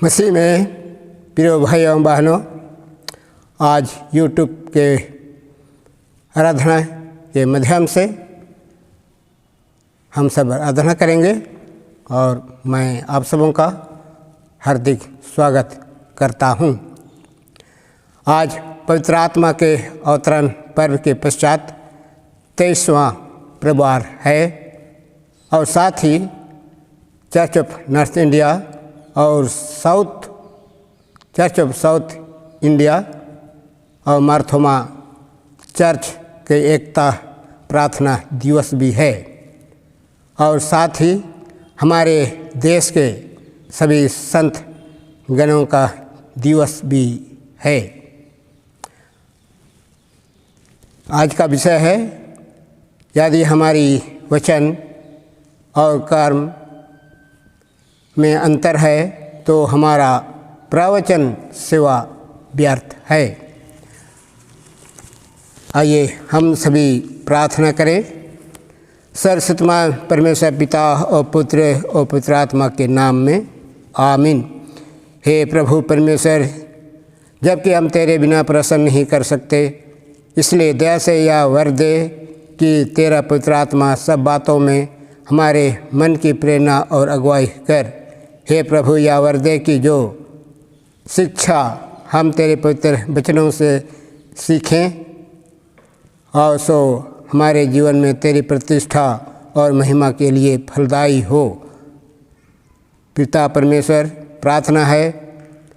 मसीह में प्रिय भाई एवं बहनों, आज YouTube के आराधना के माध्यम से हम सब आराधना करेंगे और मैं आप सबों का हार्दिक स्वागत करता हूं। आज पवित्र आत्मा के अवतरण पर्व के पश्चात 23वां प्रभार है और साथ ही चर्च ऑफ नॉर्थ इंडिया और चर्च ऑफ साउथ इंडिया और मार्थोमा चर्च के एकता प्रार्थना दिवस भी है और साथ ही हमारे देश के सभी संत गणों का दिवस भी है। आज का विषय है, यदि हमारी वचन और कर्म में अंतर है तो हमारा प्रवचन सेवा व्यर्थ है। आइए हम सभी प्रार्थना करें। सर्वशक्तिमान परमेश्वर पिता और पुत्र और पवित्र आत्मा के नाम में आमीन। हे प्रभु परमेश्वर, जबकि हम तेरे बिना प्रसन्न नहीं कर सकते, इसलिए दया से यह वर दे कि तेरा पवित्र आत्मा सब बातों में हमारे मन की प्रेरणा और अगुवाई कर। हे प्रभु, यह वर दे कि जो शिक्षा हम तेरे पवित्र वचनों से सीखें और सो हमारे जीवन में तेरी प्रतिष्ठा और महिमा के लिए फलदायी हो। पिता परमेश्वर, प्रार्थना है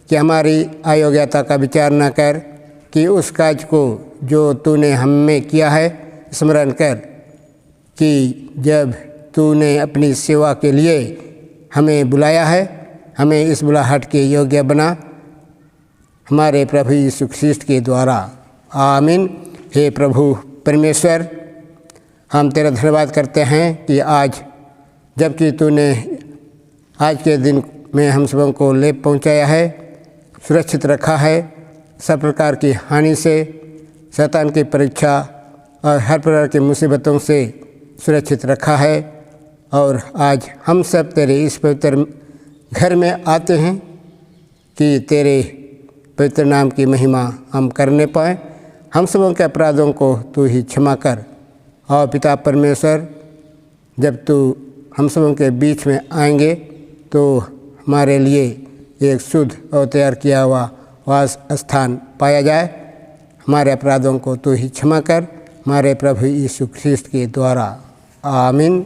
कि हमारी अयोग्यता का विचार न कर कि उस कार्य को जो तूने हम में किया है स्मरण कर कि जब तूने अपनी सेवा के लिए हमें बुलाया है, हमें इस बुलाहट के योग्य बना, हमारे प्रभु यीशु ख्रीष्ट के द्वारा। आमीन। हे प्रभु परमेश्वर, हम तेरा धन्यवाद करते हैं कि आज जबकि तूने आज के दिन में हम सबों को ले पहुंचाया है, सुरक्षित रखा है, सब प्रकार की हानि से, शैतान की परीक्षा और हर प्रकार की मुसीबतों से सुरक्षित रखा है। और आज हम सब तेरे इस पवित्र घर में आते हैं कि तेरे पवित्र नाम की महिमा हम करने पाएँ। हम सबों के अपराधों को तू ही क्षमा कर। और पिता परमेश्वर, जब तू हम सबों के बीच में आएंगे तो हमारे लिए एक शुद्ध और तैयार किया हुआ वास स्थान पाया जाए। हमारे अपराधों को तू ही क्षमा कर, हमारे प्रभु यीशु ख्रीष्ट के द्वारा। आमीन।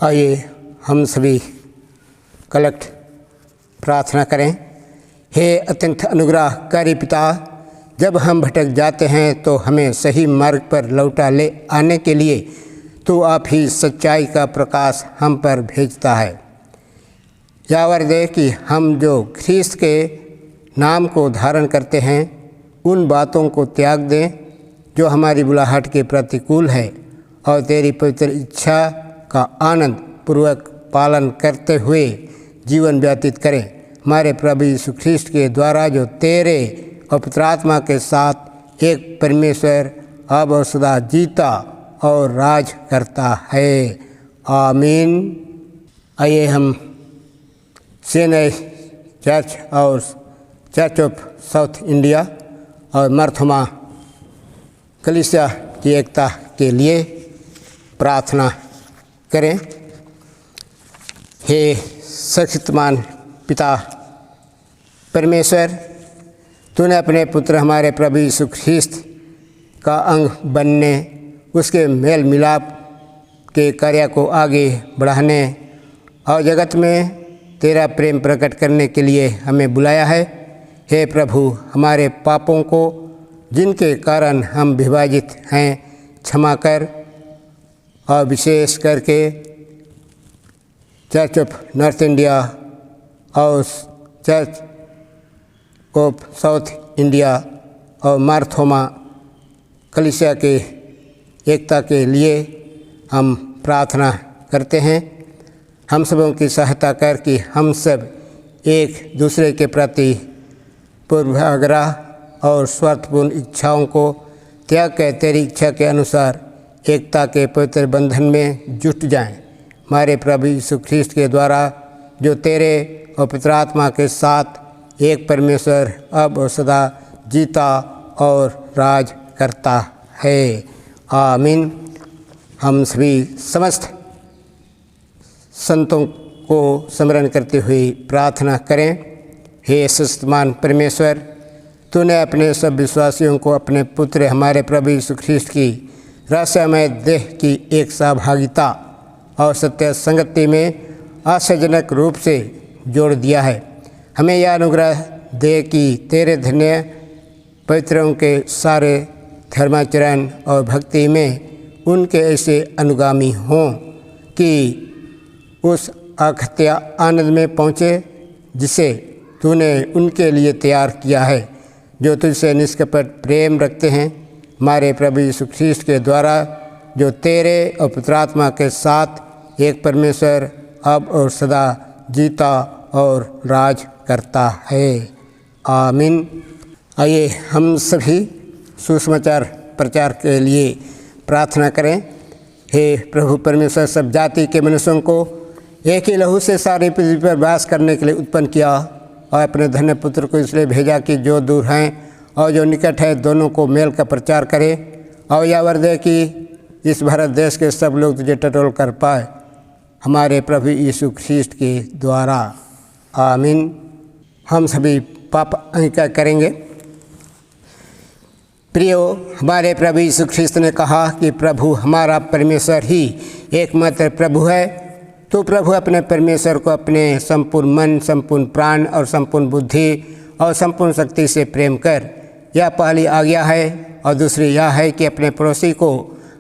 आइए हम सभी कलेक्ट प्रार्थना करें। हे अत्यंत अनुग्रहकारी पिता, जब हम भटक जाते हैं तो हमें सही मार्ग पर लौटा ले आने के लिए तो आप ही सच्चाई का प्रकाश हम पर भेजता है। यावर दे कि हम जो ख्रीस्त के नाम को धारण करते हैं उन बातों को त्याग दें जो हमारी बुलाहट के प्रतिकूल है और तेरी पवित्र इच्छा का आनंद पूर्वक पालन करते हुए जीवन व्यतीत करें। हमारे प्रभु यीशु ख्रीस्त के द्वारा जो तेरे और पवित्र आत्मा के साथ एक परमेश्वर अब और सदा जीता और राज करता है। आमीन। आइए हम चेन्नई चर्च और चर्च ऑफ साउथ इंडिया और मर्थमा कलीसिया की एकता के लिए प्रार्थना करें। हे सर्वशक्तिमान पिता परमेश्वर, तूने अपने पुत्र हमारे प्रभु यीशु ख्रीस्त का अंग बनने, उसके मेल मिलाप के कार्य को आगे बढ़ाने और जगत में तेरा प्रेम प्रकट करने के लिए हमें बुलाया है। हे प्रभु, हमारे पापों को जिनके कारण हम विभाजित हैं क्षमा कर और विशेष करके चर्च ऑफ नॉर्थ इंडिया और चर्च ऑफ साउथ इंडिया और मार्थोमा कलीसिया के एकता के लिए हम प्रार्थना करते हैं। हम सबों की सहायता कर कि हम सब एक दूसरे के प्रति पूर्वाग्रह और स्वार्थपूर्ण इच्छाओं को त्याग कर तेरी इच्छा के अनुसार एकता के पवित्र बंधन में जुट जाएं। हमारे प्रभु यीशु ख्रीस्त के द्वारा जो तेरे और पवित्र आत्मा के साथ एक परमेश्वर अब और सदा जीता और राज करता है। आमीन। हम सभी समस्त संतों को स्मरण करते हुए प्रार्थना करें। हे सर्वशक्तिमान परमेश्वर, तूने अपने सब विश्वासियों को अपने पुत्र हमारे प्रभु यीशु ख्रीस्त की रहस्यमय देह की एक सहभागिता और सत्य संगति में आश्चर्यजनक रूप से जोड़ दिया है। हमें यह अनुग्रह दे कि तेरे धन्य पवित्रों के सारे धर्माचरण और भक्ति में उनके ऐसे अनुगामी हों कि उस अखत्या आनंद में पहुँचे जिसे तूने उनके लिए तैयार किया है, जो तुझसे निष्कपट प्रेम रखते हैं। हमारे प्रभु यीशु ख्रीस्त के द्वारा जो तेरे और पवित्र आत्मा के साथ एक परमेश्वर अब और सदा जीता और राज करता है। आमीन। आइए हम सभी सुसमाचार प्रचार के लिए प्रार्थना करें। हे प्रभु परमेश्वर, सब जाति के मनुष्यों को एक ही लहू से सारी पृथ्वी पर वास करने के लिए उत्पन्न किया और अपने धन्य पुत्र को इसलिए भेजा कि जो दूर हैं और जो निकट है दोनों को मेल का प्रचार करे और यावर दे कि इस भारत देश के सब लोग तुझे टटोल कर पाए, हमारे प्रभु यीशु ख्रीस्त के द्वारा। आमीन। हम सभी पाप अंगीकार करेंगे। प्रियो, हमारे प्रभु यीशु ख्रीस्त ने कहा कि प्रभु हमारा परमेश्वर ही एकमात्र प्रभु है। तो प्रभु अपने परमेश्वर को अपने संपूर्ण मन, संपूर्ण प्राण और संपूर्ण बुद्धि और संपूर्ण शक्ति से प्रेम कर, यह पहली आज्ञा है। और दूसरी यह है कि अपने पड़ोसी को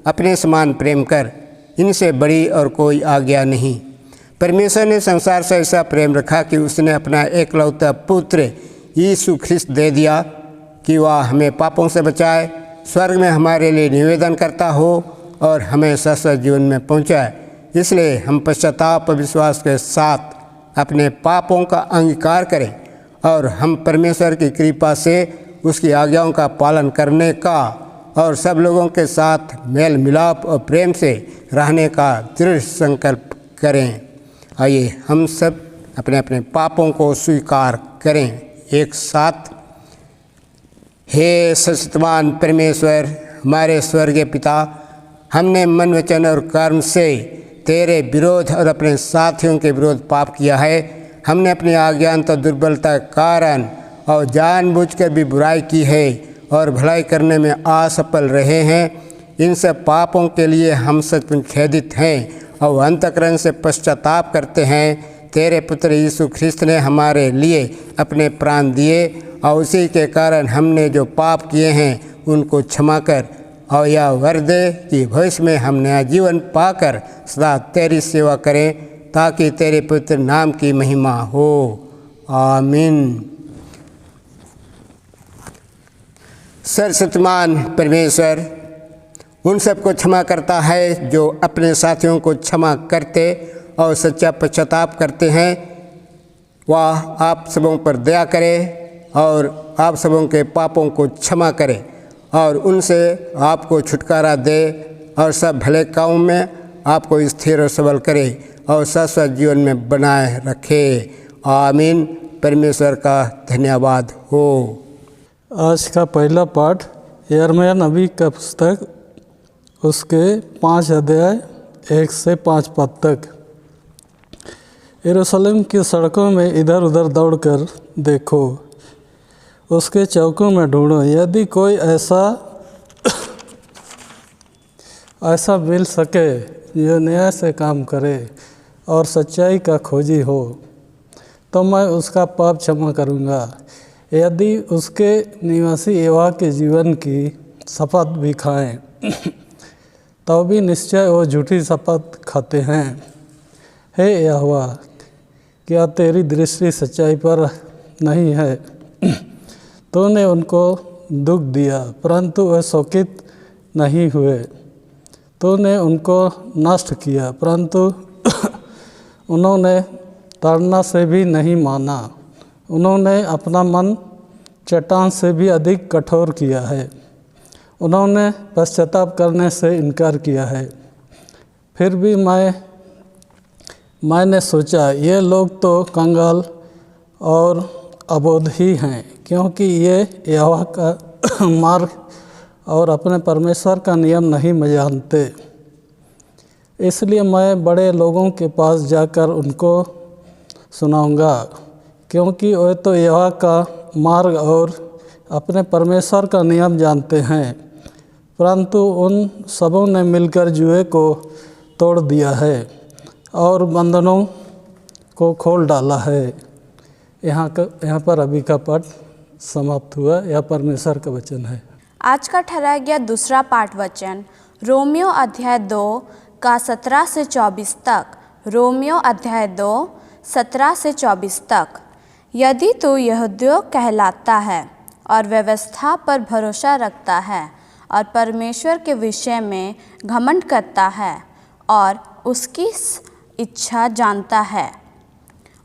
अपने समान प्रेम कर। इनसे बड़ी और कोई आज्ञा नहीं। परमेश्वर ने संसार से ऐसा प्रेम रखा कि उसने अपना एकलौता पुत्र यीशु ख्रीस्त दे दिया कि वह हमें पापों से बचाए, स्वर्ग में हमारे लिए निवेदन करता हो और हमें शाश्वत जीवन में पहुँचाए। इसलिए हम पश्चाताप और विश्वास के साथ अपने पापों का अंगीकार करें और हम परमेश्वर की कृपा से उसकी आज्ञाओं का पालन करने का और सब लोगों के साथ मेल मिलाप और प्रेम से रहने का दृढ़ संकल्प करें। आइए हम सब अपने अपने पापों को स्वीकार करें एक साथ। हे सर्वशक्तिमान परमेश्वर, हमारे स्वर्गीय पिता, हमने मन, वचन और कर्म से तेरे विरोध और अपने साथियों के विरोध पाप किया है। हमने अपनी अज्ञानता और दुर्बलता के कारण और जानबूझकर भी बुराई की है और भलाई करने में असफल रहे हैं। इन सब पापों के लिए हम सचमुच खेदित हैं और अंतःकरण से पश्चाताप करते हैं। तेरे पुत्र यीशु ख्रिस्त ने हमारे लिए अपने प्राण दिए और उसी के कारण हमने जो पाप किए हैं उनको क्षमा कर और यह वर दे कि भविष्य में हम नया जीवन पाकर सदा तेरी सेवा करें, ताकि तेरे पुत्र नाम की महिमा हो। आमीन। सर्वशक्तिमान परमेश्वर उन सबको क्षमा करता है जो अपने साथियों को क्षमा करते और सच्चा पश्चाताप करते हैं। वह आप सबों पर दया करे और आप सबों के पापों को क्षमा करे और उनसे आपको छुटकारा दे और सब भले कामों में आपको स्थिर और सबल करे और शाश्वत जीवन में बनाए रखे। आमीन। परमेश्वर का धन्यवाद हो। आज का पहला पाठ यिर्मयाह नबी का पुस्तक, उसके 5 अध्याय 1 से 5 पद तक। यरूशलेम की सड़कों में इधर उधर दौड़कर देखो, उसके चौकों में ढूंढो, यदि कोई ऐसा मिल सके जो न्याय से काम करे और सच्चाई का खोजी हो, तो मैं उसका पाप क्षमा करूँगा। यदि उसके निवासी यहोवा के जीवन की शपथ भी खाएं तो भी निश्चय वो झूठी शपथ खाते हैं। हे यहोवा, क्या तेरी दृष्टि सच्चाई पर नहीं है? तूने उनको दुख दिया परंतु वे शोकित नहीं हुए। तूने उनको नष्ट किया परंतु उन्होंने ताड़ना से भी नहीं माना। उन्होंने अपना मन चट्टान से भी अधिक कठोर किया है। उन्होंने पश्चाताप करने से इनकार किया है। फिर भी मैंने सोचा, ये लोग तो कंगाल और अबोध ही हैं, क्योंकि ये यहोवा का मार्ग और अपने परमेश्वर का नियम नहीं जानते। इसलिए मैं बड़े लोगों के पास जाकर उनको सुनाऊंगा, क्योंकि वे तो यहोवा का मार्ग और अपने परमेश्वर का नियम जानते हैं। परंतु उन सबों ने मिलकर जुए को तोड़ दिया है और बंधनों को खोल डाला है। यहाँ पर अभी का पाठ समाप्त हुआ। यह परमेश्वर का वचन है। आज का ठहराया गया दूसरा पाठ वचन रोमियो अध्याय 2 का 17 से 24 तक। रोमियो अध्याय 2 17 से 24 तक। यदि तू यहूदियों कहलाता है और व्यवस्था पर भरोसा रखता है और परमेश्वर के विषय में घमंड करता है और उसकी इच्छा जानता है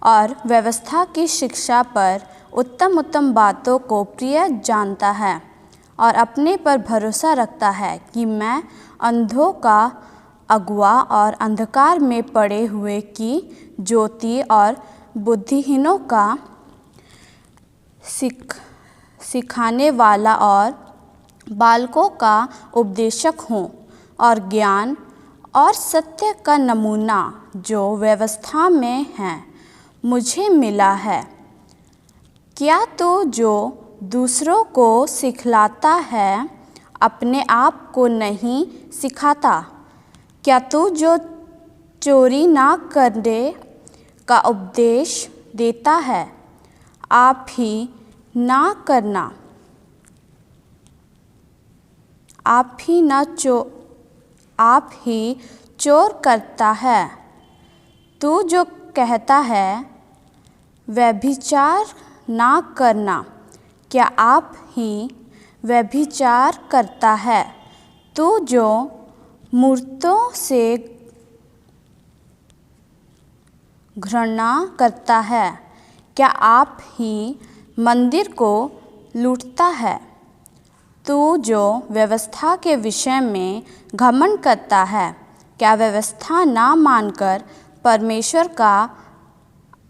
और व्यवस्था की शिक्षा पर उत्तम उत्तम बातों को प्रिय जानता है और अपने पर भरोसा रखता है कि मैं अंधों का अगुआ और अंधकार में पड़े हुए की ज्योति और बुद्धिहीनों का सिखाने वाला और बालकों का उपदेशक हूँ और ज्ञान और सत्य का नमूना जो व्यवस्था में है मुझे मिला है। क्या तू जो दूसरों को सिखलाता है अपने आप को नहीं सिखाता? क्या तू जो चोरी ना करने का उपदेश देता है आप ही चोर करता है? तू जो कहता है व्यभिचार ना करना, क्या आप ही व्यभिचार करता है? तू जो मूर्तों से घृणा करता है, क्या आप ही मंदिर को लूटता है? तू जो व्यवस्था के विषय में घमंड करता है, क्या व्यवस्था ना मानकर परमेश्वर का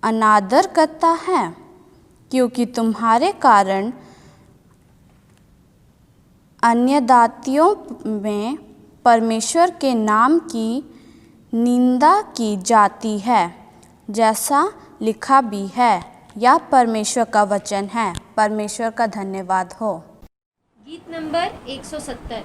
अनादर करता है? क्योंकि तुम्हारे कारण अन्य जातियों में परमेश्वर के नाम की निंदा की जाती है, जैसा लिखा भी है। यह परमेश्वर का वचन है। परमेश्वर का धन्यवाद हो। गीत नंबर 170।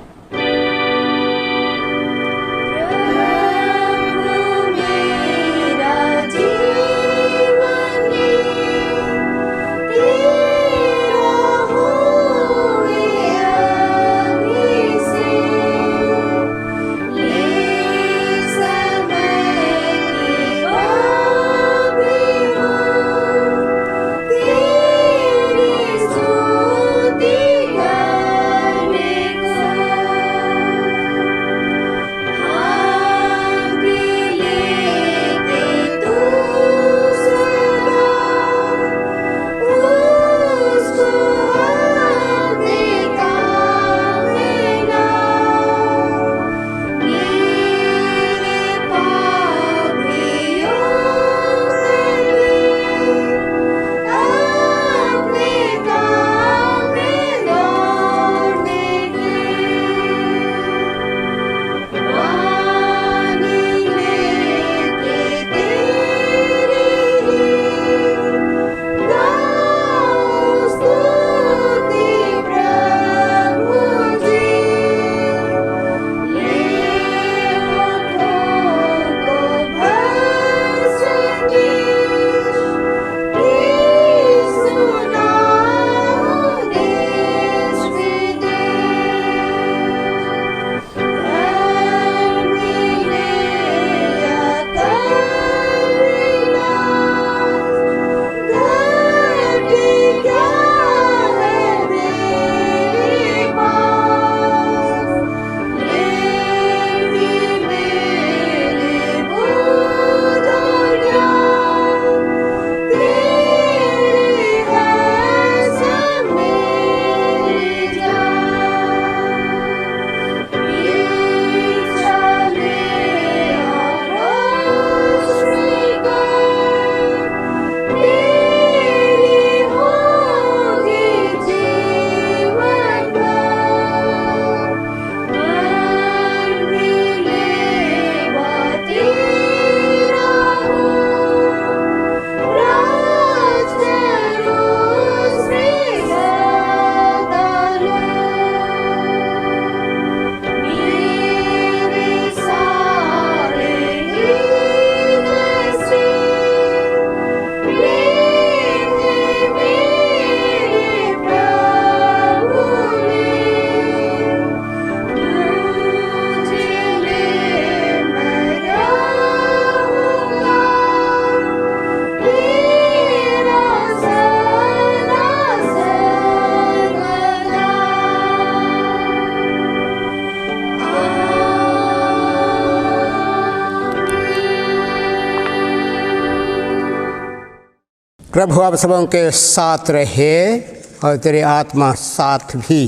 प्रभु आप सबों के साथ रहे और तेरे आत्मा साथ भी।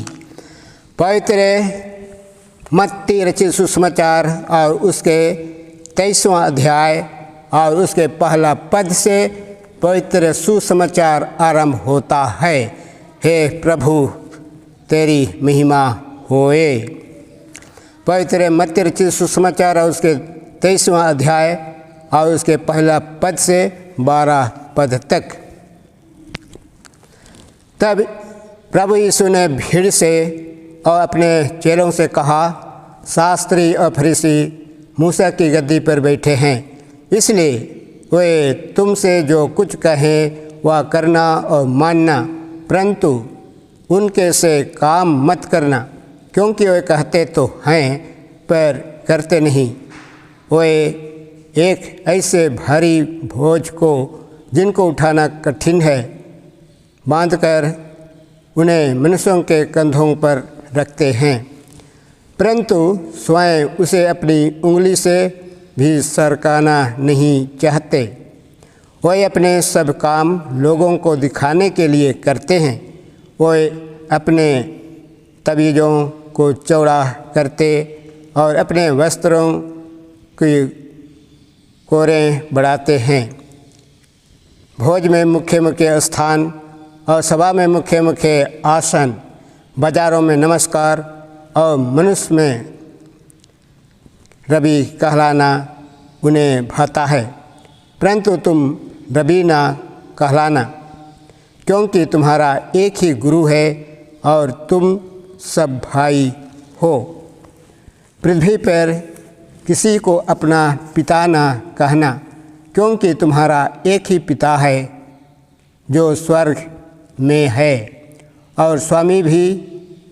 पवित्र मत्ती रचित सुसमाचार और उसके 23वां अध्याय और उसके पहला पद से पवित्र सुसमाचार आरंभ होता है। हे प्रभु तेरी महिमा होए। पवित्र मत्ती रचित सुसमाचार और उसके 23वां अध्याय और उसके पहला पद से 12 पद तक। तब प्रभु यीशु ने भीड़ से और अपने चेलों से कहा, शास्त्री और फरीसी मूसा की गद्दी पर बैठे हैं, इसलिए वे तुमसे जो कुछ कहें वह करना और मानना, परंतु उनके से काम मत करना, क्योंकि वे कहते तो हैं पर करते नहीं। वे एक ऐसे भारी बोझ को जिनको उठाना कठिन है बांधकर उन्हें मनुष्यों के कंधों पर रखते हैं, परंतु स्वयं उसे अपनी उंगली से भी सरकाना नहीं चाहते। वे अपने सब काम लोगों को दिखाने के लिए करते हैं। वे अपने तवीज़ों को चौड़ा करते और अपने वस्त्रों की कोरें बढ़ाते हैं। भोज में मुख्य मुख्य स्थान और सभा में मुख्य मुख्य आसन, बाजारों में नमस्कार और मनुष्य में रबी कहलाना उन्हें भाता है, परंतु तुम रबी ना कहलाना, क्योंकि तुम्हारा एक ही गुरु है और तुम सब भाई हो। पृथ्वी पर किसी को अपना पिता ना कहना, क्योंकि तुम्हारा एक ही पिता है जो स्वर्ग में है, और स्वामी भी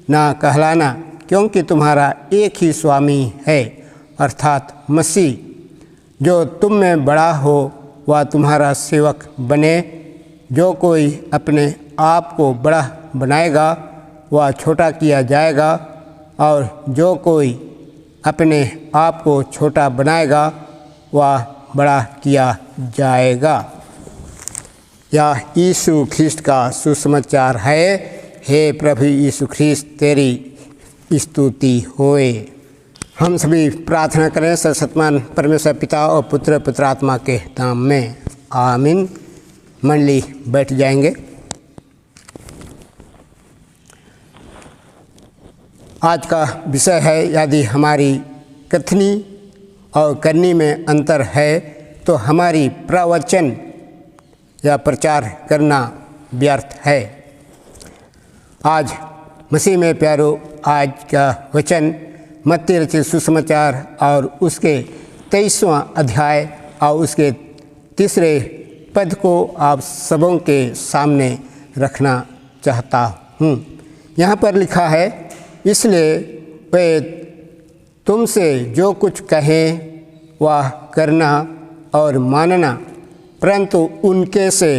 ना कहलाना, क्योंकि तुम्हारा एक ही स्वामी है अर्थात मसीह। जो तुम में बड़ा हो वह तुम्हारा सेवक बने। जो कोई अपने आप को बड़ा बनाएगा वह छोटा किया जाएगा, और जो कोई अपने आप को छोटा बनाएगा वह बड़ा किया जाएगा। यह यीशु ख्रिस्त का सुसमाचार है। हे प्रभु यीशु ख्रिस्त तेरी स्तुति होए। हम सभी प्रार्थना करें सर्वशक्तिमान परमेश्वर पिता और पुत्र पुत्रात्मा के नाम में, आमीन। मंडली बैठ जाएंगे। आज का विषय है, यदि हमारी कथनी और करनी में अंतर है तो हमारी प्रवचन या प्रचार करना व्यर्थ है। आज मसीह में प्यारो, आज का वचन मत्ती रचित सुसमाचार और उसके 23वां अध्याय और उसके 3 पद को आप सबों के सामने रखना चाहता हूँ। यहाँ पर लिखा है, इसलिए वे तुमसे जो कुछ कहें वह करना और मानना, परंतु उनके से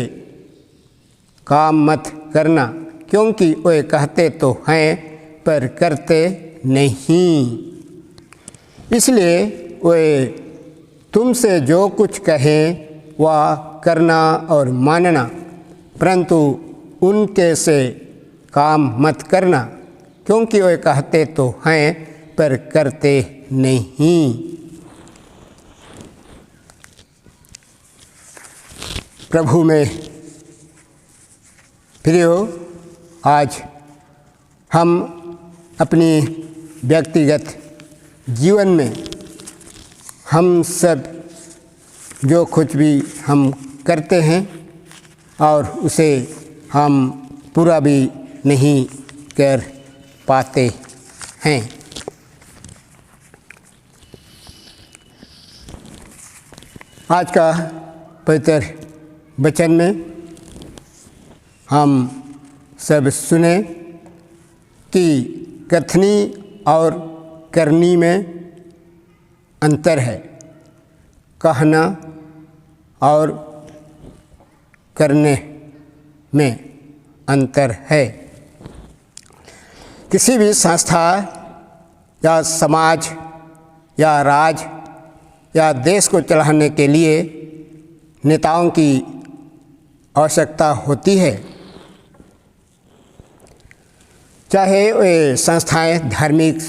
काम मत करना, क्योंकि वे कहते तो हैं पर करते नहीं। इसलिए वे तुमसे जो कुछ कहें वह करना और मानना, परंतु उनके से काम मत करना, क्योंकि वे कहते तो हैं पर करते नहीं। प्रभु में प्रियो, आज हम अपनी व्यक्तिगत जीवन में हम सब जो कुछ भी हम करते हैं और उसे हम पूरा भी नहीं कर पाते हैं। आज का पवित्र वचन में हम सब सुने कि कथनी और करनी में अंतर है, कहना और करने में अंतर है। किसी भी संस्था या समाज या राज या देश को चलाने के लिए नेताओं की आवश्यकता होती है, चाहे वे संस्थाएं धार्मिक,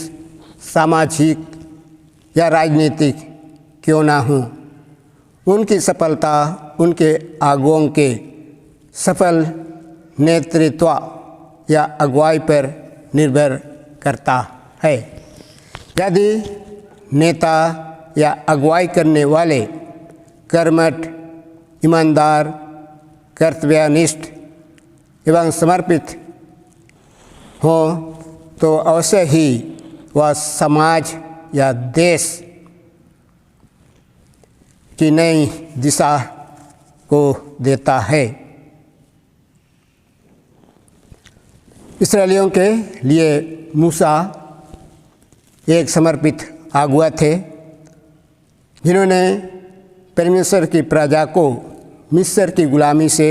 सामाजिक या राजनीतिक क्यों ना हों। उनकी सफलता उनके आगुओं के सफल नेतृत्व या अगुवाई पर निर्भर करता है। यदि नेता या अगुवाई करने वाले कर्मठ, ईमानदार, कर्तव्यनिष्ठ एवं समर्पित हों तो अवश्य ही वह समाज या देश की नई दिशा को देता है। इस्राएलियों के लिए मूसा एक समर्पित अगुआ थे, जिन्होंने परमेश्वर की प्रजा को मिस्र की गुलामी से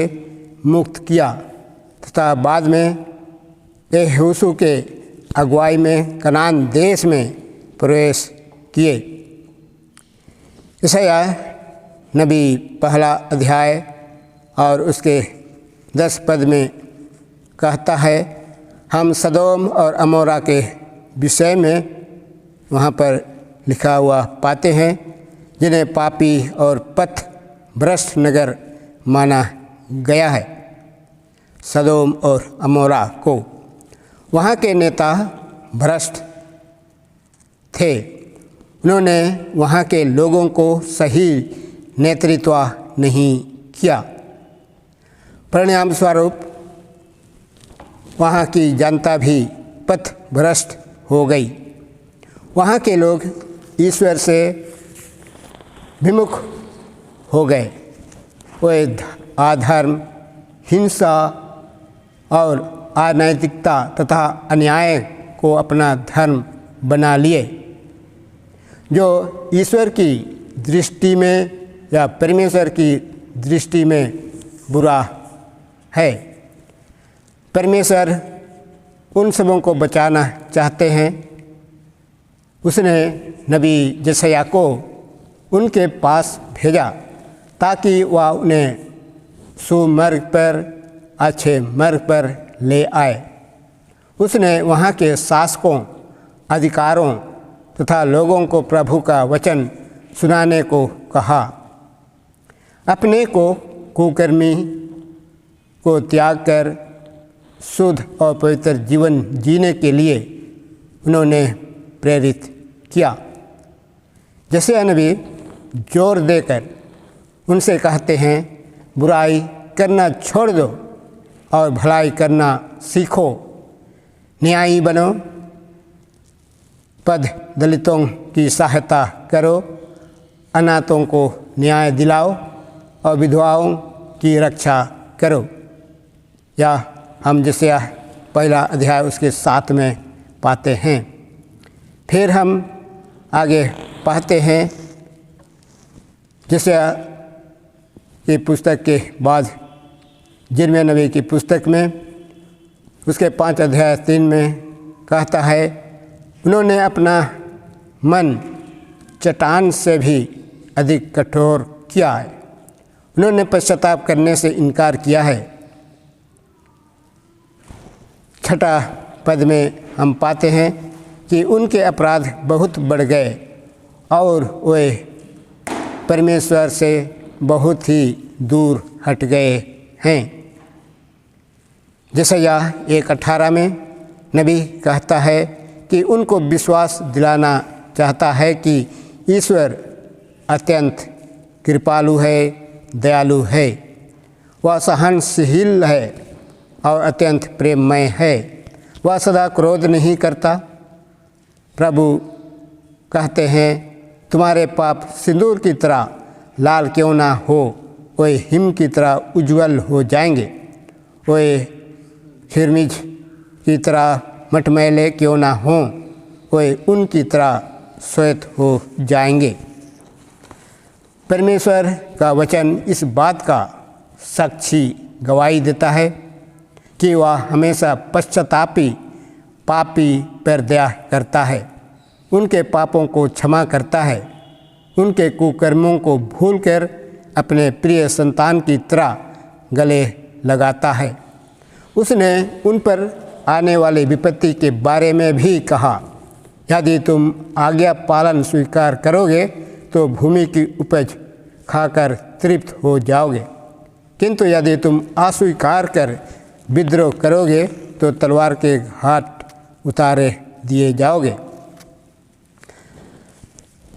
मुक्त किया तथा बाद में यहोशू के अगुवाई में कनान देश में प्रवेश किए। यशायाह नबी पहला अध्याय और उसके 10 पद में कहता है, हम सदोम और अमोरा के विषय में वहाँ पर लिखा हुआ पाते हैं, जिन्हें पापी और पथ भ्रष्ट नगर माना गया है। सदोम और अमोरा को वहाँ के नेता भ्रष्ट थे। उन्होंने वहाँ के लोगों को सही नेतृत्व नहीं किया। परिणाम स्वरूप वहाँ की जनता भी पथ भ्रष्ट हो गई। वहाँ के लोग ईश्वर से विमुख हो गए। वे अधर्म, हिंसा और अनैतिकता तथा अन्याय को अपना धर्म बना लिए, जो ईश्वर की दृष्टि में या परमेश्वर की दृष्टि में बुरा है। परमेश्वर उन सबों को बचाना चाहते हैं। उसने नबी यशायाह को उनके पास भेजा ताकि वह उन्हें सुमार्ग पर, अच्छे मार्ग पर ले आए। उसने वहाँ के शासकों, अधिकारों तथा लोगों को प्रभु का वचन सुनाने को कहा। अपने को कुकर्मी को त्याग कर शुद्ध और पवित्र जीवन जीने के लिए उन्होंने प्रेरित किया। जैसे नबी जोर देकर उनसे कहते हैं, बुराई करना छोड़ दो और भलाई करना सीखो, न्यायी बनो, पद दलितों की सहायता करो, अनाथों को न्याय दिलाओ और विधवाओं की रक्षा करो। या हम जैसे पहला अध्याय उसके 7 में पाते हैं। फिर हम आगे पढ़ते हैं जैसे की पुस्तक के बाद यिर्मयाह नबी की पुस्तक में उसके 5 अध्याय 3 में कहता है, उन्होंने अपना मन चट्टान से भी अधिक कठोर किया है। उन्होंने पश्चाताप करने से इनकार किया है। 6 पद में हम पाते हैं कि उनके अपराध बहुत बढ़ गए और वे परमेश्वर से बहुत ही दूर हट गए हैं। यशायाह 1:18 में नबी कहता है कि उनको विश्वास दिलाना चाहता है कि ईश्वर अत्यंत कृपालु है, दयालु है, वह सहनशील है और अत्यंत प्रेममय है। वह सदा क्रोध नहीं करता। प्रभु कहते हैं, तुम्हारे पाप सिंदूर की तरह लाल क्यों ना हो, वे हिम की तरह उज्जवल हो जाएंगे। वे खिरमिज की तरह मटमैले क्यों ना हों, वे उनकी तरह श्वेत हो जाएंगे। परमेश्वर का वचन इस बात का साक्षी गवाही देता है कि वह हमेशा पश्चातापी पापी पर दया करता है, उनके पापों को क्षमा करता है, उनके कुकर्मों को भूलकर अपने प्रिय संतान की तरह गले लगाता है। उसने उन पर आने वाली विपत्ति के बारे में भी कहा, यदि तुम आज्ञा पालन स्वीकार करोगे तो भूमि की उपज खाकर तृप्त हो जाओगे, किंतु यदि तुम अस्वीकार कर विद्रोह करोगे तो तलवार के घाट उतारे दिए जाओगे।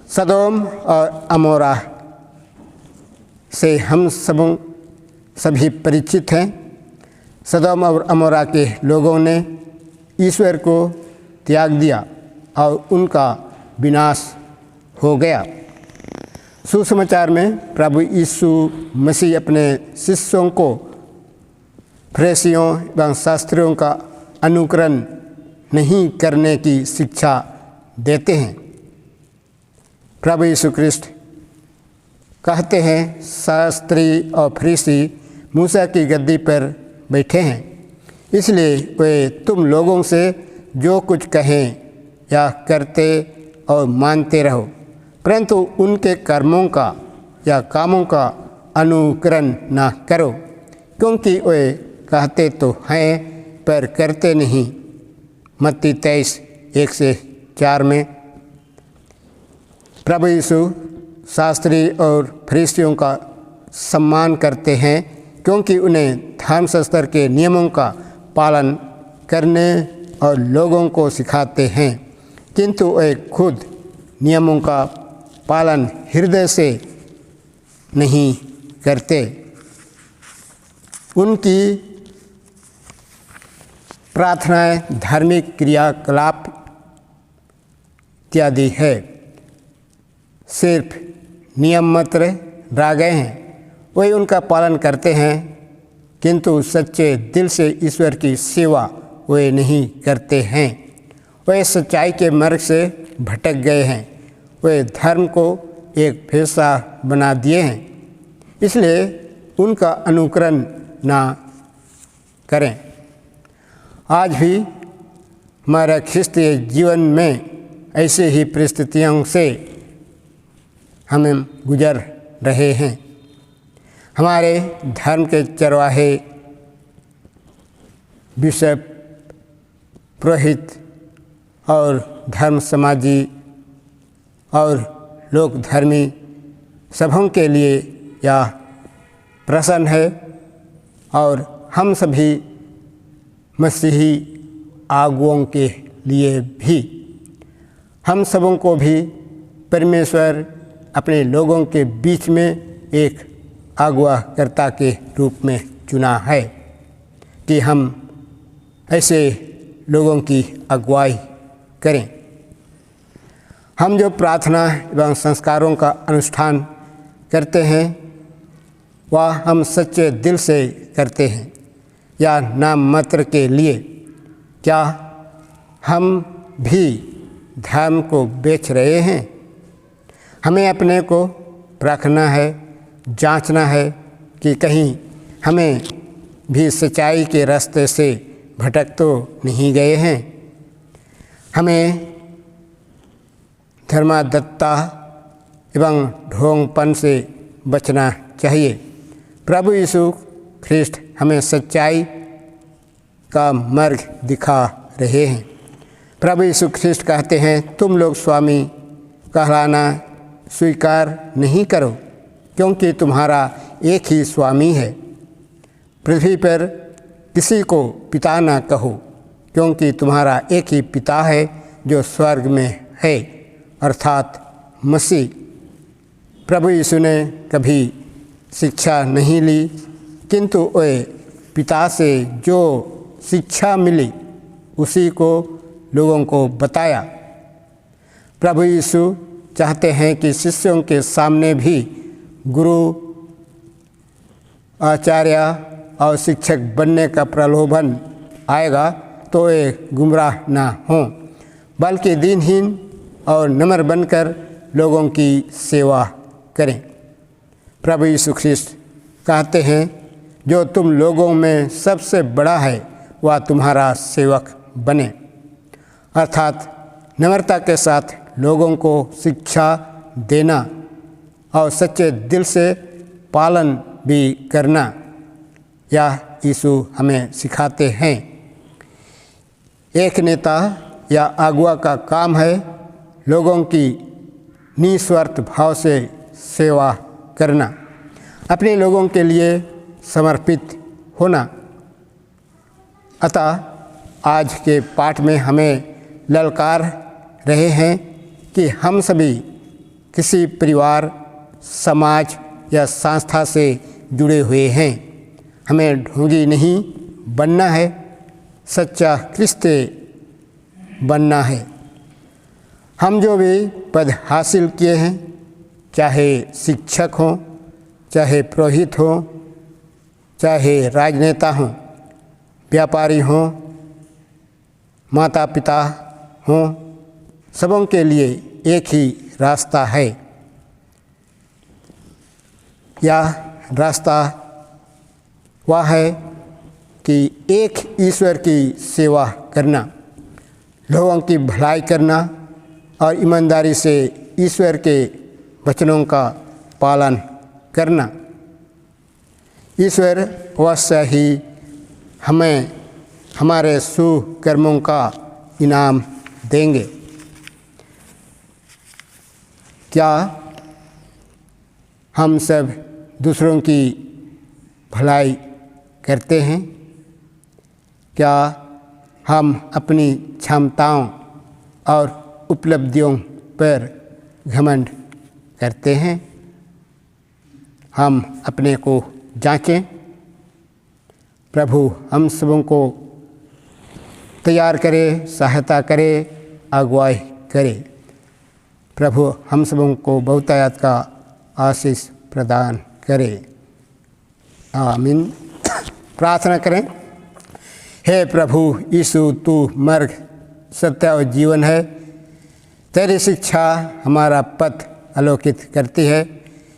सदोम और अमोरा से हम सभी परिचित हैं। सदोम और अमोरा के लोगों ने ईश्वर को त्याग दिया और उनका विनाश हो गया। सुसमाचार में प्रभु यीशु मसीह अपने शिष्यों को फरीसियों एवं शास्त्रियों का अनुकरण नहीं करने की शिक्षा देते हैं। प्रभु यीशु ख्रिस्ट कहते हैं, शास्त्री और फरीसी मूसा की गद्दी पर बैठे हैं, इसलिए वे तुम लोगों से जो कुछ कहें या करते और मानते रहो, परंतु उनके कर्मों का या कामों का अनुकरण न करो, क्योंकि वे कहते तो हैं पर करते नहीं। मत्ती 23:1-4 में प्रभु यीशु शास्त्री और फरीसियों का सम्मान करते हैं, क्योंकि उन्हें धर्मशास्त्र के नियमों का पालन करने और लोगों को सिखाते हैं, किंतु वे खुद नियमों का पालन हृदय से नहीं करते। उनकी प्रार्थनाएं धार्मिक क्रियाकलाप इत्यादि है, सिर्फ नियम मात्र रह गए हैं। वे उनका पालन करते हैं, किंतु सच्चे दिल से ईश्वर की सेवा वे नहीं करते हैं। वे सच्चाई के मार्ग से भटक गए हैं। वे धर्म को एक पेशा बना दिए हैं, इसलिए उनका अनुकरण ना करें। आज भी हमारा ख्रिस्तीय जीवन में ऐसे ही परिस्थितियों से हमें गुजर रहे हैं। हमारे धर्म के चरवाहे, बिशप, पुरोहित और धर्म समाजी और लोक धर्मी सबों के लिए यह प्रश्न है, और हम सभी मसीही आगुओं के लिए भी। हम सबों को भी परमेश्वर अपने लोगों के बीच में एक अगुवाकर्ता के रूप में चुना है कि हम ऐसे लोगों की अगुवाई करें। हम जो प्रार्थना एवं संस्कारों का अनुष्ठान करते हैं वह हम सच्चे दिल से करते हैं या नाम मात्र के लिए। क्या हम भी धर्म को बेच रहे हैं? हमें अपने को परखना है, जांचना है कि कहीं हमें भी सच्चाई के रास्ते से भटक तो नहीं गए हैं। हमें धर्माधत्ता एवं ढोंगपन से बचना चाहिए। प्रभु यीशु ख्रिस्ट हमें सच्चाई का मार्ग दिखा रहे हैं। प्रभु यीशु ख्रिस्ट कहते हैं, तुम लोग स्वामी कहलाना स्वीकार नहीं करो, क्योंकि तुम्हारा एक ही स्वामी है। पृथ्वी पर किसी को पिता ना कहो, क्योंकि तुम्हारा एक ही पिता है जो स्वर्ग में है, अर्थात मसीह। प्रभु यीशु ने कभी शिक्षा नहीं ली, किंतु वे पिता से जो शिक्षा मिली उसी को लोगों को बताया। प्रभु यीशु चाहते हैं कि शिष्यों के सामने भी गुरु, आचार्य और शिक्षक बनने का प्रलोभन आएगा तो वे गुमराह ना हों, बल्कि दीनहीन और नम्र बनकर लोगों की सेवा करें। प्रभु यीशु ख्रिस्ट कहते हैं, जो तुम लोगों में सबसे बड़ा है वह तुम्हारा सेवक बने, अर्थात नम्रता के साथ लोगों को शिक्षा देना और सच्चे दिल से पालन भी करना। यह यीशु हमें सिखाते हैं। एक नेता या अगुआ का काम है लोगों की निस्वार्थ भाव से सेवा करना, अपने लोगों के लिए समर्पित होना। अतः आज के पाठ में हमें ललकार रहे हैं कि हम सभी किसी परिवार, समाज या संस्था से जुड़े हुए हैं। हमें ढोंगी नहीं बनना है, सच्चा क्रिस्ती बनना है। हम जो भी पद हासिल किए हैं, चाहे शिक्षक हों, चाहे पुरोहित हों, चाहे राजनेता हों, व्यापारी हों, माता पिता हों, सबों के लिए एक ही रास्ता है। यह रास्ता वह है कि एक ईश्वर की सेवा करना, लोगों की भलाई करना और ईमानदारी से ईश्वर के वचनों का पालन करना। ईश्वर अवश्य ही हमें हमारे सुकर्मों का इनाम देंगे। क्या हम सब दूसरों की भलाई करते हैं? क्या हम अपनी क्षमताओं और उपलब्धियों पर घमंड करते हैं? हम अपने को जांचें। प्रभु हम सबों को तैयार करे, सहायता करे, अगुवाई करे। प्रभु हम सबों को बहुतायत का आशीष प्रदान करे। आमीन। प्रार्थना करें। हे प्रभु यीशु, तू मार्ग, सत्य और जीवन है। तेरी शिक्षा हमारा पथ आलोकित करती है।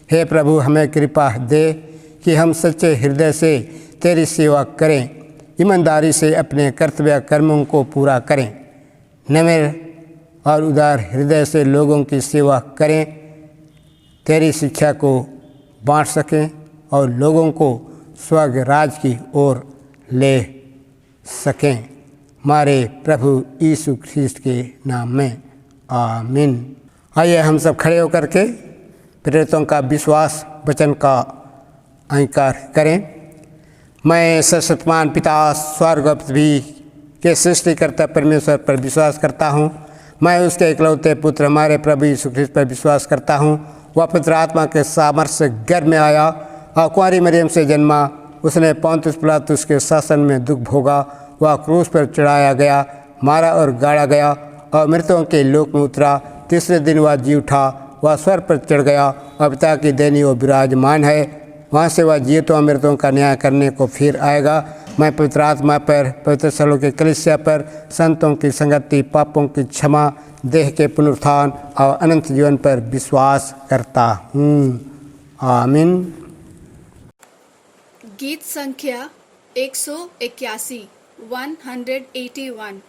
हे प्रभु हमें कृपा दे कि हम सच्चे हृदय से तेरी सेवा करें, ईमानदारी से अपने कर्तव्य कर्मों को पूरा करें, नम्र और उदार हृदय से लोगों की सेवा करें, तेरी शिक्षा को बांट सकें और लोगों को स्वर्ग राज की ओर ले सकें। हमारे प्रभु यीशु ख्रीस्त के नाम में आमीन। आइए हम सब खड़े होकर के प्रेरितों का विश्वास वचन का अंगीकार करें। मैं सर्वशक्तिमान पिता स्वर्ग और पृथ्वी के सृष्टिकर्ता परमेश्वर पर विश्वास करता हूँ। मैं उसके इकलौते पुत्र हमारे प्रभु यीशु ख्रीस्त पर विश्वास करता हूँ। वह पवित्र आत्मा के सामर्थ्य से गर्भ में आया और कुंवारी मरियम से जन्मा। उसने पोंतियुस पिलातुस के शासन में दुख भोगा। वह क्रूस पर चढ़ाया गया, मारा और गाड़ा गया और मृतकों के लोक में उतरा। तीसरे दिन वह जी उठा। वह स्वर्ग पर चढ़ गया और पिता की देनी वो विराजमान है। वहाँ से वह जीवितों और मृतों का न्याय करने को फिर आएगा। मैं पवित्र आत्मा पर, पवित्र स्थलों की कलीसिया पर, संतों की संगति, पापों की क्षमा, देह के पुनरुत्थान और अनंत जीवन पर विश्वास करता हूँ। आमीन। गीत संख्या 181 181।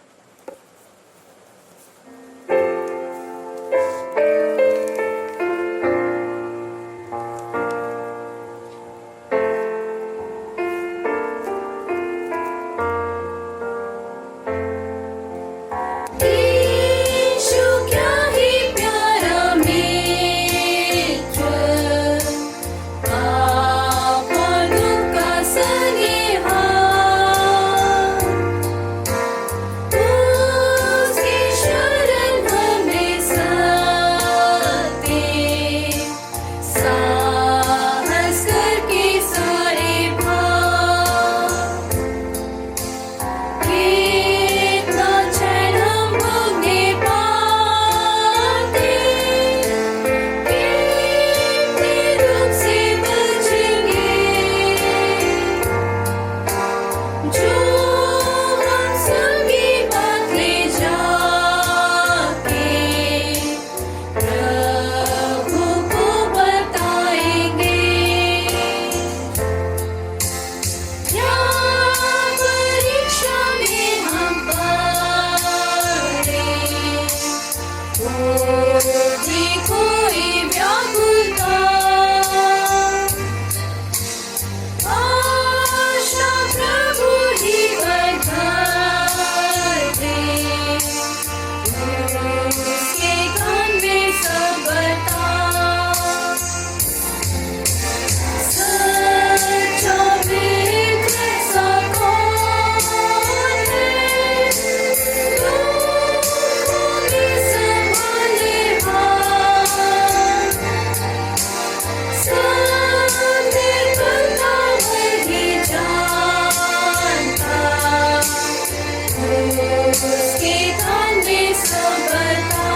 तू उसके कान में सबरता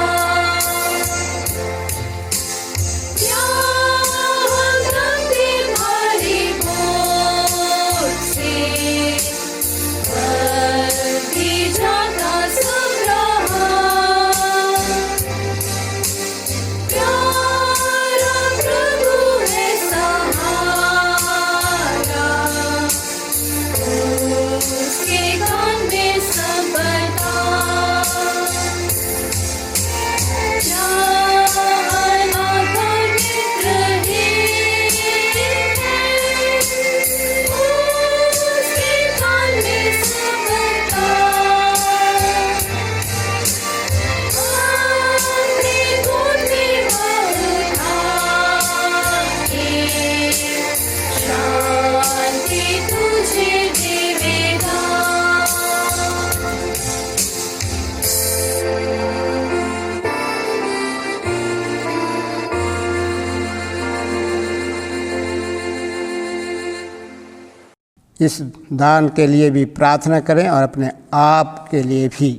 इस दान के लिए भी प्रार्थना करें और अपने आप के लिए भी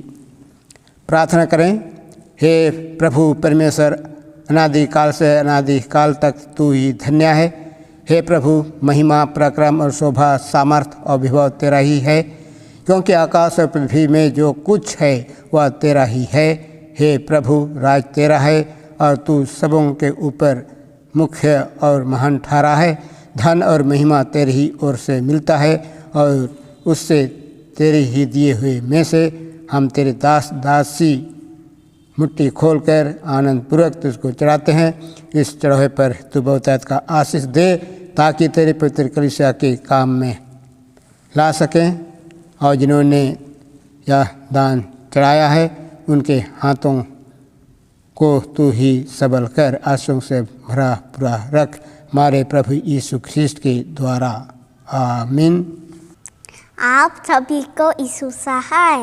प्रार्थना करें। हे प्रभु परमेश्वर, अनादिकाल से अनादिकाल तक तू ही धन्य है। हे प्रभु, महिमा, पराक्रम और शोभा, सामर्थ्य और विभव तेरा ही है, क्योंकि आकाश और पृथ्वी में जो कुछ है वह तेरा ही है। हे प्रभु, राज तेरा है और तू सबों के ऊपर मुख्य और महान ठहरा है। धन और महिमा तेरी ही ओर से मिलता है और उससे तेरे ही दिए हुए में से हम तेरे दास दासी मुट्ठी खोलकर आनंदपूर्वक तुझको चढ़ाते हैं। इस चढ़ावे पर तू बहुतायत का आशीष दे, ताकि तेरे पवित्र कलीसिया के काम में ला सकें। और जिन्होंने यह दान चढ़ाया है उनके हाथों को तू ही सबल कर आंसुओं से भरा पूरा रख, हमारे प्रभु यीशु ख्रीस्ट के द्वारा, आमीन। आप सभी को यीशु सहाय।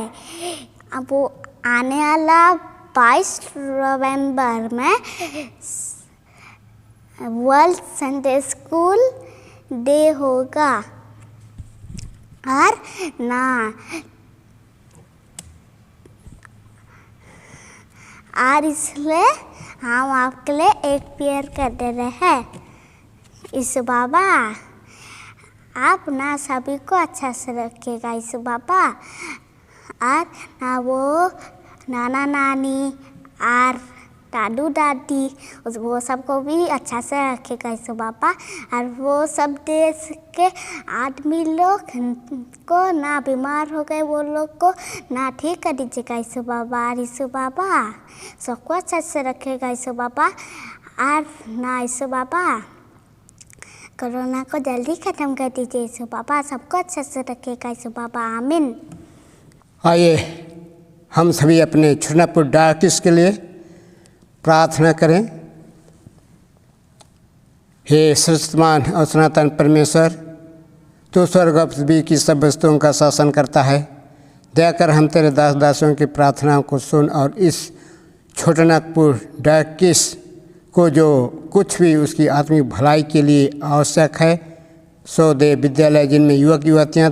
अब वो आने वाला 22 नवंबर में वर्ल्ड संडे स्कूल डे होगा और इसलिए हम आपके लिए एक प्रेयर कर दे रहे हैं। यीशु बाबा, आप ना सभी को अच्छा से रखिएगा यीशु बाबा, और ना वो नाना नानी और दादू दादी वो सबको भी अच्छा से रखेगा यीशु बाबा। और वो सब देश के आदमी लोग को ना बीमार हो गए वो लोग को ना ठीक कर दीजिएगा यीशु बाबा। और यीशु बाबा सबको अच्छा से रखेगा यीशु बाबा, और ना यीशु बाबा कोरोना को जल्दी ख़त्म कर दीजिए यीशु बाबा। सबको अच्छे से रखेगा यीशु बाबा, आमीन। आइए हम सभी अपने छोटापुर डायकिस के लिए प्रार्थना करें। हे सर्वशक्तिमान और सनातन परमेश्वर, तो स्वर्ग और पृथ्वी की सब वस्तुओं का शासन करता है। दया कर हम तेरे दास दासियों की प्रार्थनाओं को सुन और इस छोटानागपुर डायकिस को जो कुछ भी उसकी आत्मिक भलाई के लिए आवश्यक है सो दे। विद्यालय जिनमें युवक युवतियाँ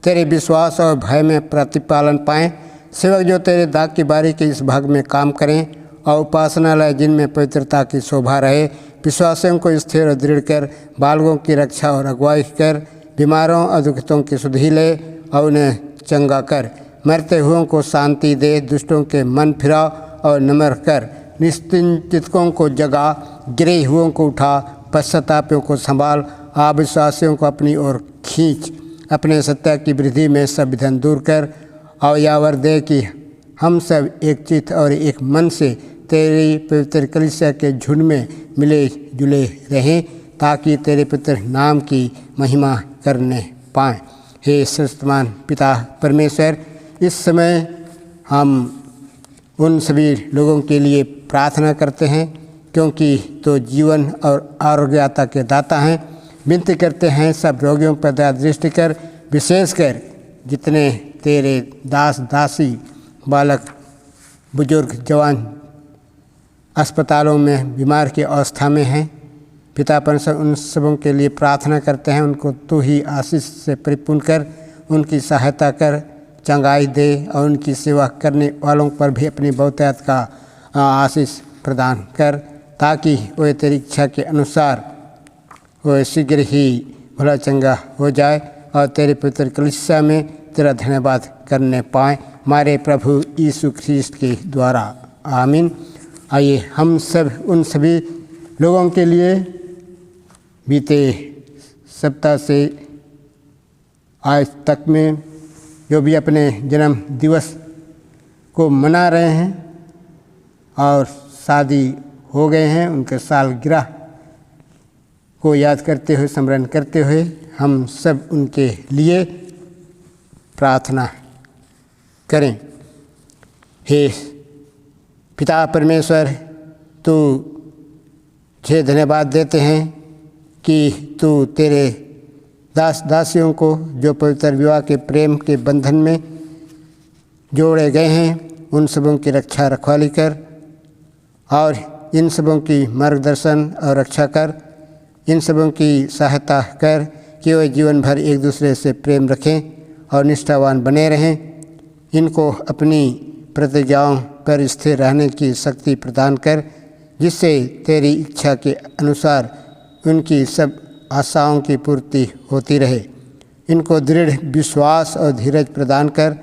तेरे विश्वास और भय में प्रतिपालन पाएँ, सेवक जो तेरे दाग की बारी के इस भाग में काम करें, और उपासनालय जिनमें पवित्रता की शोभा रहे। विश्वासियों को स्थिर और दृढ़ कर, बालकों की रक्षा और अगुवाई कर, बीमारों और दुखितों की सुधि ले और उन्हें चंगा कर। मरते हुओं को शांति दे, दुष्टों के मन फिराओ और नम्र कर। निश्चिंतकों को जगा, गिरे हुओं को उठा, पश्चातापियों को संभाल, अविश्वासियों को अपनी ओर खींच। अपने सत्य की वृद्धि में सब विघ्न दूर कर, और यावर दे कि हम सब एक चित्त और एक मन से तेरी पवित्र कलीसिया के झुंड में मिले जुले रहें, ताकि तेरे पवित्र नाम की महिमा करने पाएँ। हे सर्वशक्तिमान पिता परमेश्वर, इस समय हम उन सभी लोगों के लिए प्रार्थना करते हैं, क्योंकि तो जीवन और आरोग्यता के दाता हैं। विनती करते हैं सब रोगियों पर दया दृष्टि कर, विशेषकर जितने तेरे दास दासी बालक बुजुर्ग जवान अस्पतालों में बीमार की अवस्था में हैं। पिता परमेश्वर, उन सबों के लिए प्रार्थना करते हैं। उनको तू ही आशीष से परिपूर्ण कर, उनकी सहायता कर, चंगाई दे और उनकी सेवा करने वालों पर भी अपनी बहुतायत का आशीष प्रदान कर, ताकि वे तेरी इच्छा के अनुसार वे शीघ्र ही भला चंगा हो जाए और तेरे पवित्र कलीसिया में तेरा धन्यवाद करने पाएँ, हमारे प्रभु यीशु ख्रीस्त के द्वारा। आमीन। आइए हम सब उन सभी लोगों के लिए बीते सप्ताह से आज तक में जो भी अपने जन्म दिवस को मना रहे हैं और शादी हो गए हैं, उनके सालगिरह को याद करते हुए, स्मरण करते हुए हम सब उनके लिए प्रार्थना करें। हे पिता परमेश्वर, तुझे धन्यवाद देते हैं कि तू तेरे दास दासियों को जो पवित्र विवाह के प्रेम के बंधन में जोड़े गए हैं, उन सबों की रक्षा रखवाली कर और इन सबों की मार्गदर्शन और रक्षा कर, इन सबों की सहायता कर कि वे जीवन भर एक दूसरे से प्रेम रखें और निष्ठावान बने रहें। इनको अपनी प्रतिज्ञाओं पर स्थिर रहने की शक्ति प्रदान कर, जिससे तेरी इच्छा के अनुसार उनकी सब आशाओं की पूर्ति होती रहे। इनको दृढ़ विश्वास और धीरज प्रदान कर,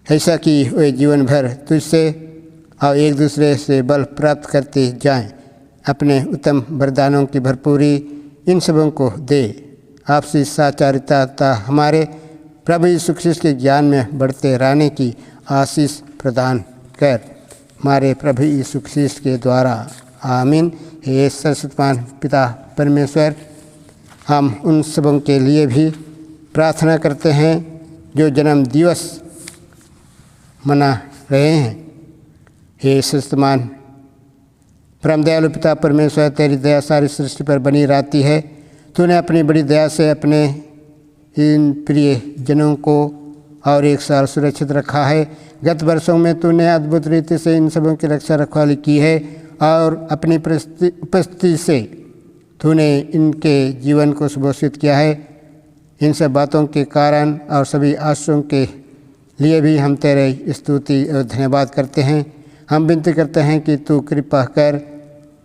ऐसा कि वे जीवन भर तुझसे और एक दूसरे से बल प्राप्त करते जाएं। अपने उत्तम वरदानों की भरपूरी इन सबों को दे। आपसी साचारिता तथा हमारे प्रभु यीशु ख्रीस्त के ज्ञान में बढ़ते रहने की आशीष प्रदान कर, हमारे प्रभु यीशु ख्रीस्त के द्वारा। आमीन। हे सर्वशक्तिमान पिता परमेश्वर, हम उन सबों के लिए भी प्रार्थना करते हैं जो जन्म दिवस मना रहे हैं। हे सर्वशक्तिमान परम दयालु पिता परमेश्वर, तेरी दया सारी सृष्टि पर बनी रहती है। तूने अपनी बड़ी दया से अपने इन प्रिय जनों को और एक साल सुरक्षित रखा है। गत वर्षों में तूने अद्भुत रीति से इन सबों की रक्षा रखवाली की है और अपनी उपस्थिति से तूने इनके जीवन को सुभूषित किया है। इन सब बातों के कारण और सभी आशीषों के लिए भी हम तेरे स्तुति और धन्यवाद करते हैं। हम विनती करते हैं कि तू कृपा कर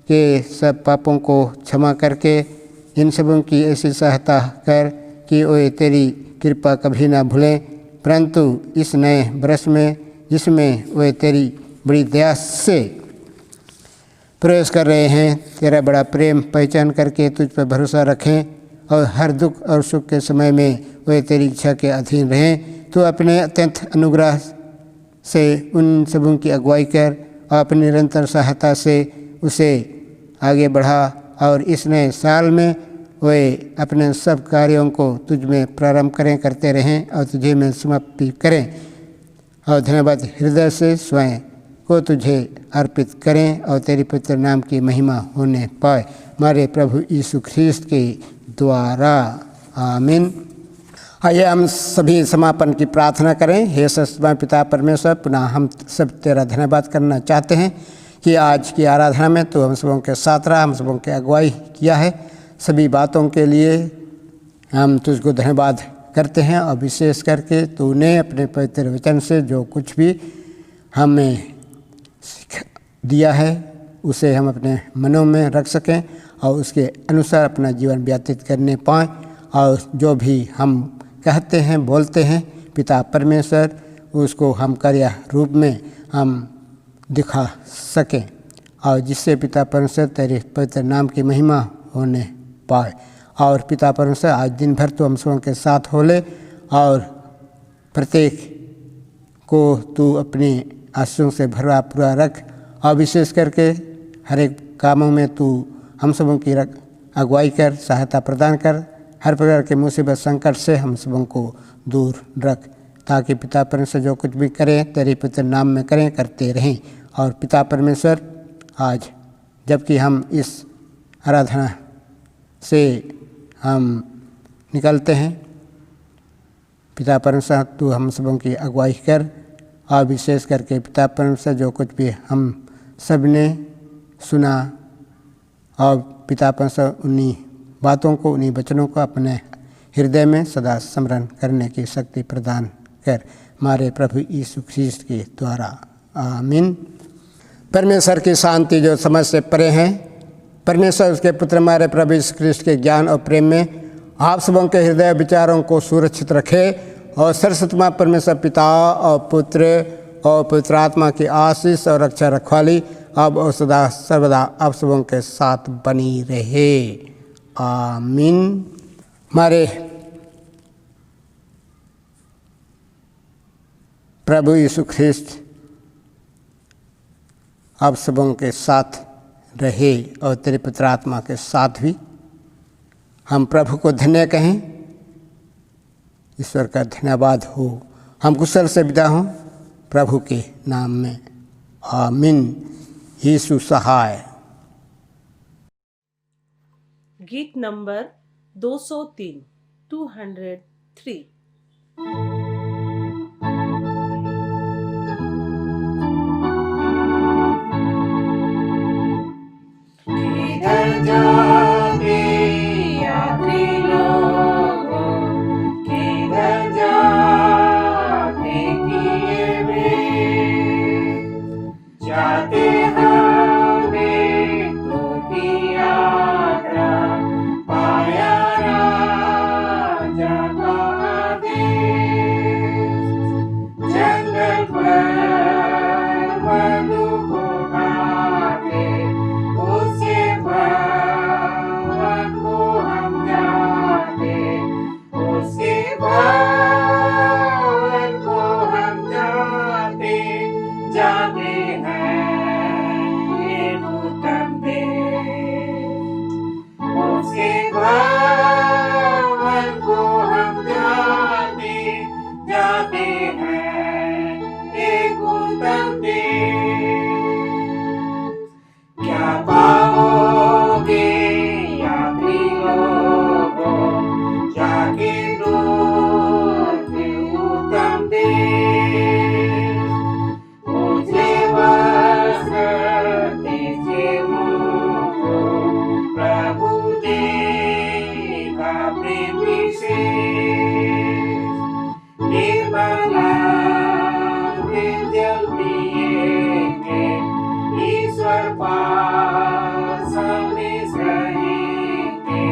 के सब पापों को क्षमा करके इन सबों की ऐसी सहायता कर कि वे तेरी कृपा कभी ना भूलें, परंतु इस नए वर्ष में जिसमें वे तेरी बड़ी दया से प्रवेश कर रहे हैं, तेरा बड़ा प्रेम पहचान करके तुझ पर भरोसा रखें और हर दुख और सुख के समय में वे तेरी इच्छा के अधीन रहें। तो अपने अत्यंत अनुग्रह से उन सबों की अगुवाई कर और अपनी निरंतर सहायता से उसे आगे बढ़ा और इस नए साल में वे अपने सब कार्यों को तुझ में प्रारंभ करें, करते रहें और तुझे में समाप्ति करें और धन्यवाद हृदय से स्वयं को तुझे अर्पित करें और तेरी पवित्र नाम की महिमा होने पाए, हमारे प्रभु यीशु ख्रीस्त के द्वारा। आमीन। आइए हम सभी समापन की प्रार्थना करें। हे सर्वशक्तिमान पिता परमेश्वर, पुनः हम सब तेरा धन्यवाद करना चाहते हैं कि आज की आराधना में तो हम सबों के साथ रहा, हम सबों की अगुवाई किया है। सभी बातों के लिए हम तुझको धन्यवाद करते हैं और विशेष करके तूने अपने पवित्र वचन से जो कुछ भी हमें दिया है उसे हम अपने मनों में रख सकें और उसके अनुसार अपना जीवन व्यतीत करने पाएँ और जो भी हम कहते हैं, बोलते हैं पिता परमेश्वर, उसको हम कार्य रूप में हम दिखा सकें और जिससे पिता परमेश्वर तेरे पवित्र नाम की महिमा होने पाए। और पिता परमेश्वर आज दिन भर तो हम सबों के साथ हो ले और प्रत्येक को तू अपनी आशीषों से भरा पूरा रख और विशेष करके हर एक कामों में तू हम सबों की अगुवाई कर, सहायता प्रदान कर, हर प्रकार के मुसीबत संकट से हम सबों को दूर रख, ताकि पिता परमेश्वर जो कुछ भी करें तेरे पवित्र नाम में करें, करते रहें। और पिता परमेश्वर आज जबकि हम इस आराधना से हम निकलते हैं, पिता परमेश्वर तू हम सबों की अगुवाई कर और विशेष करके पिता परमेश्वर जो कुछ भी हम सब ने सुना और पिता परमेश्वर उन्हीं बातों को, उन्हीं वचनों को अपने हृदय में सदा स्मरण करने की शक्ति प्रदान कर हमारे प्रभु यीशु ख्रीस्त के द्वारा, आमीन। परमेश्वर की शांति जो समझ से परे है, परमेश्वर उसके पुत्र हमारे प्रभु यीशु ख्रीस्त के ज्ञान और प्रेम में आप सबों के हृदय विचारों को सुरक्षित रखे और सर्वशक्तिमान परमेश्वर पिता और पुत्र और पवित्र आत्मा की आशीष और रक्षा रखवाली अब और सदा सर्वदा आप सबों के साथ बनी रहे, आमीन। हमारे प्रभु यीशु ख्रीस्त आप सबों के साथ रहे और तेरे पुत्र आत्मा के साथ भी। हम प्रभु को धन्य कहें, ईश्वर का धन्यवाद हो। हम कुशल से विदा हों प्रभु के नाम में, आमीन। यीशु सहाय। गीत नंबर 203 203। किधर जाते यात्री लोगों, किधर जाते किए वे, जाते हमें तो की यात्रा, पाया राजा का आदेश। जंगल पर मधु को खाते, उसके भवन को हम जाते, उसके भवन को हम जाते, जाते हैं एक उत्तम देश। उसके भवन को हम जाते, जाते हैं एक उत्तम देश। क्या पाओगे यात्री लोगों, जाके दूर के उत्तम देश। उजले वस्त्र तेजे मुँह को, प्रभु देगा प्रेम विशेष। निर्मला जल पिएंगे, ईश्वर पास हमें रहेंगे,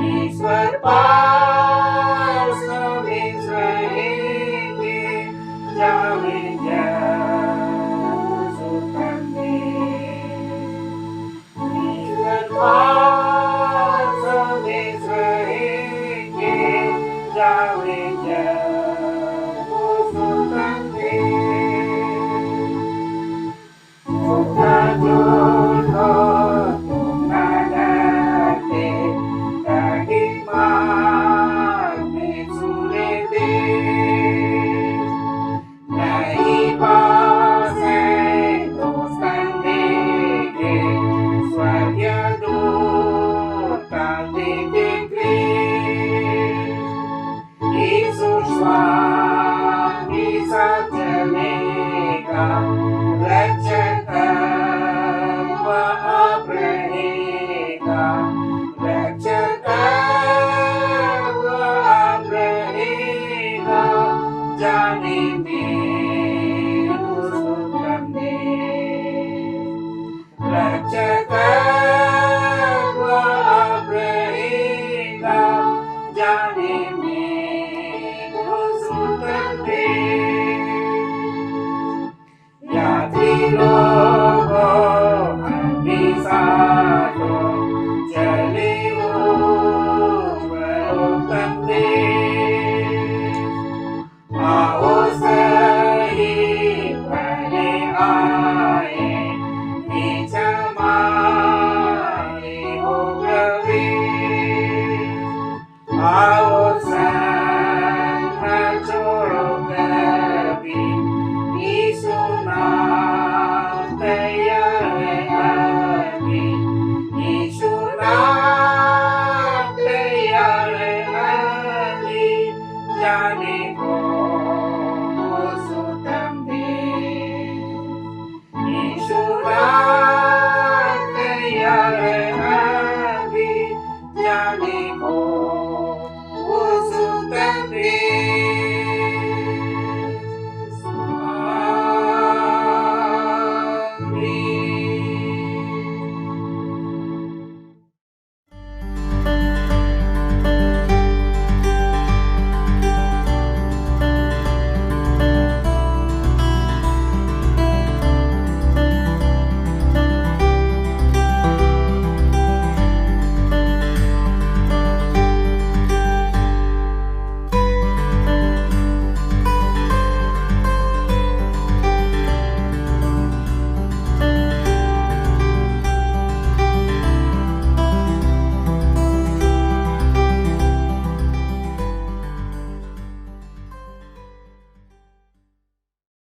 ईश्वर पास हमें रहेंगे, जावे उत्तम देश। ईश्वर पास हमें रहेंगे, जावे उत्तम देश। झूठा झूठ हो तुम न डरते, कभी मार में सुने देश। नहीं पास है तो संदेह, स्वर्गदूत देते क्लेश। यीशु स्वामी साथ चलेगा, रक्षक वहाँ रहेगा, रक्षक वहाँ रहेगा, जाने में उस उत्तम देश। रक्षक